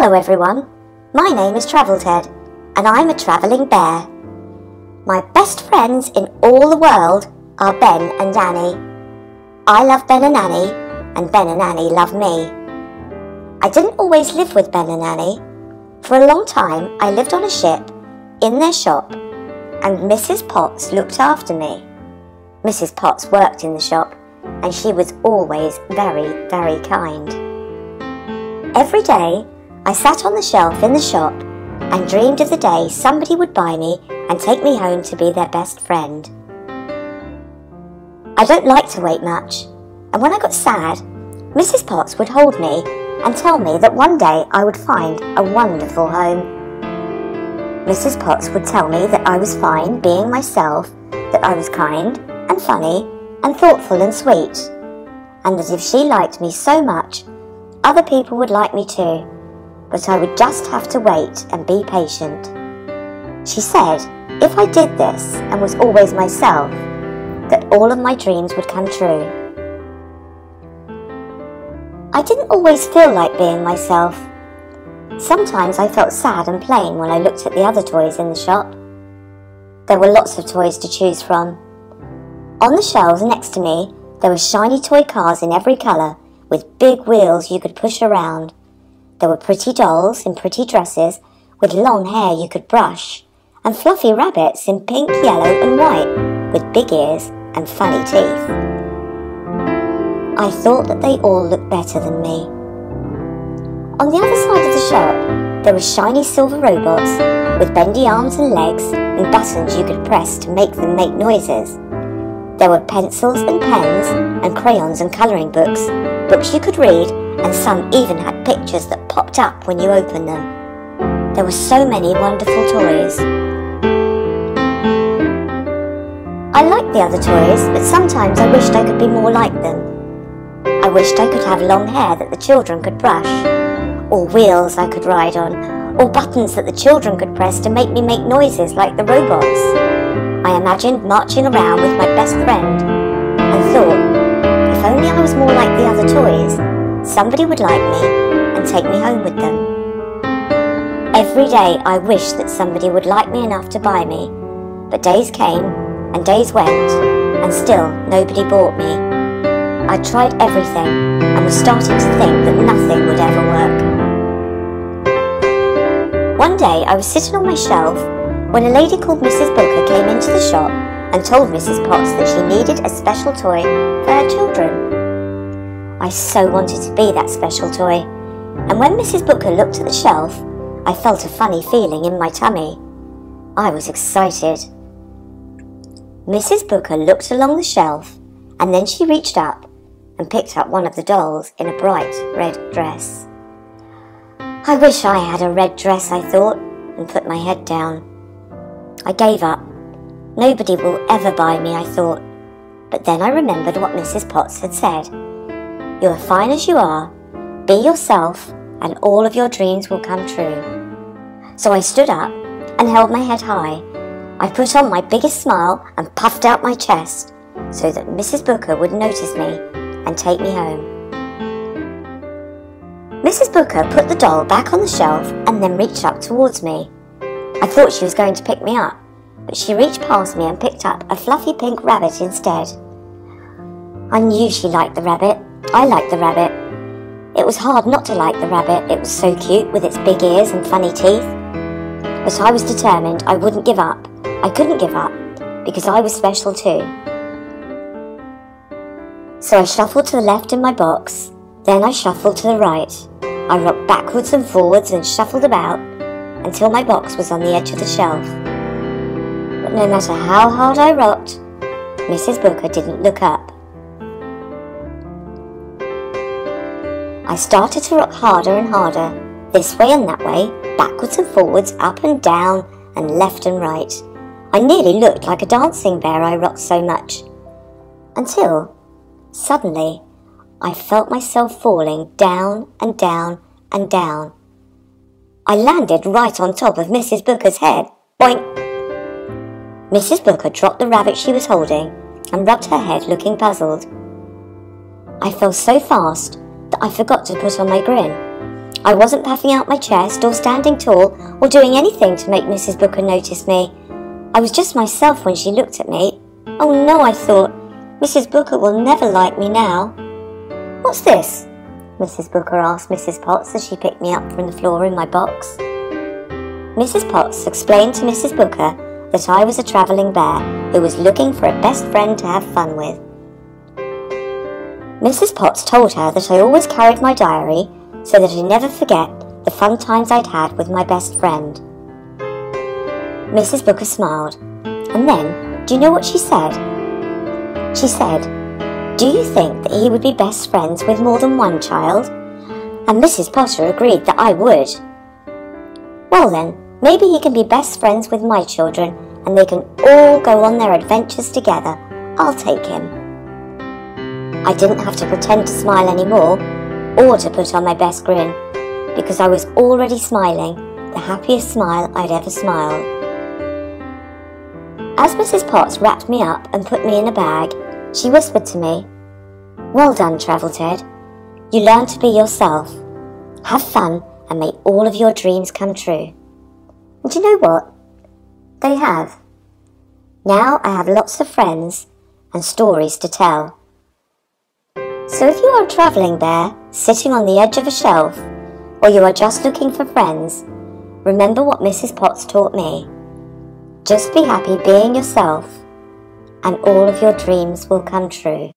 Hello everyone, my name is Travel Ted, and I'm a travelling bear. My best friends in all the world are Ben and Annie. I love Ben and Annie, and Ben and Annie love me. I didn't always live with Ben and Annie. For a long time I lived on a ship, in their shop, and Mrs. Potts looked after me. Mrs. Potts worked in the shop, and she was always very, very kind. Every day, I sat on the shelf in the shop and dreamed of the day somebody would buy me and take me home to be their best friend. I don't like to wait much, and when I got sad, Mrs. Potts would hold me and tell me that one day I would find a wonderful home. Mrs. Potts would tell me that I was fine being myself, that I was kind and funny and thoughtful and sweet, and that if she liked me so much, other people would like me too, but I would just have to wait and be patient. She said if I did this and was always myself, that all of my dreams would come true. I didn't always feel like being myself. Sometimes I felt sad and plain when I looked at the other toys in the shop. There were lots of toys to choose from. On the shelves next to me, there were shiny toy cars in every colour, with big wheels you could push around. There were pretty dolls in pretty dresses, with long hair you could brush, and fluffy rabbits in pink, yellow and white, with big ears and funny teeth. I thought that they all looked better than me. On the other side of the shop, there were shiny silver robots, with bendy arms and legs, and buttons you could press to make them make noises. There were pencils and pens, and crayons and colouring books, books you could read, and some even had pictures that popped up when you opened them. There were so many wonderful toys. I liked the other toys, but sometimes I wished I could be more like them. I wished I could have long hair that the children could brush, or wheels I could ride on, or buttons that the children could press to make me make noises like the robots. I imagined marching around with my best friend, and thought, if only I was more like the other toys, somebody would like me and take me home with them. Every day I wished that somebody would like me enough to buy me, but days came and days went, and still nobody bought me. I tried everything and was starting to think that nothing would ever work. One day I was sitting on my shelf when a lady called Mrs. Booker came into the shop and told Mrs. Potts that she needed a special toy for her children. I so wanted to be that special toy, and when Mrs. Booker looked at the shelf, I felt a funny feeling in my tummy. I was excited. Mrs. Booker looked along the shelf, and then she reached up and picked up one of the dolls in a bright red dress. I wish I had a red dress, I thought, and put my head down. I gave up. Nobody will ever buy me, I thought. But then I remembered what Mrs. Potts had said. You are fine as you are. Be yourself, and all of your dreams will come true. So I stood up and held my head high. I put on my biggest smile and puffed out my chest so that Mrs. Booker would notice me and take me home. Mrs. Booker put the doll back on the shelf and then reached up towards me. I thought she was going to pick me up, but she reached past me and picked up a fluffy pink rabbit instead. I knew she liked the rabbit. I liked the rabbit. It was hard not to like the rabbit. It was so cute with its big ears and funny teeth. But I was determined I wouldn't give up. I couldn't give up, because I was special too. So I shuffled to the left in my box, then I shuffled to the right. I rocked backwards and forwards and shuffled about until my box was on the edge of the shelf. But no matter how hard I rocked, Mrs. Booker didn't look up. I started to rock harder and harder, this way and that way, backwards and forwards, up and down, and left and right. I nearly looked like a dancing bear, I rocked so much. Until, suddenly, I felt myself falling down and down and down. I landed right on top of Mrs. Booker's head. Boink! Mrs. Booker dropped the rabbit she was holding and rubbed her head, looking puzzled. I fell so fast that I forgot to put on my grin. I wasn't puffing out my chest or standing tall or doing anything to make Mrs. Booker notice me. I was just myself when she looked at me. Oh no, I thought, Mrs. Booker will never like me now. What's this? Mrs. Booker asked Mrs. Potts as she picked me up from the floor in my box. Mrs. Potts explained to Mrs. Booker that I was a travelling bear who was looking for a best friend to have fun with. Mrs. Potts told her that I always carried my diary so that I never forget the fun times I'd had with my best friend. Mrs. Booker smiled, and then, do you know what she said? She said, "Do you think that he would be best friends with more than one child?" And Mrs. Potter agreed that I would. Well then, maybe he can be best friends with my children and they can all go on their adventures together. I'll take him. I didn't have to pretend to smile anymore or to put on my best grin because I was already smiling, the happiest smile I'd ever smiled. As Mrs. Potts wrapped me up and put me in a bag, she whispered to me, "Well done, Travel Ted. You learned to be yourself. Have fun and may all of your dreams come true." And you know what? They have. Now I have lots of friends and stories to tell. So if you are a travelling bear sitting on the edge of a shelf, or you are just looking for friends, remember what Mrs. Potts taught me. Just be happy being yourself, and all of your dreams will come true.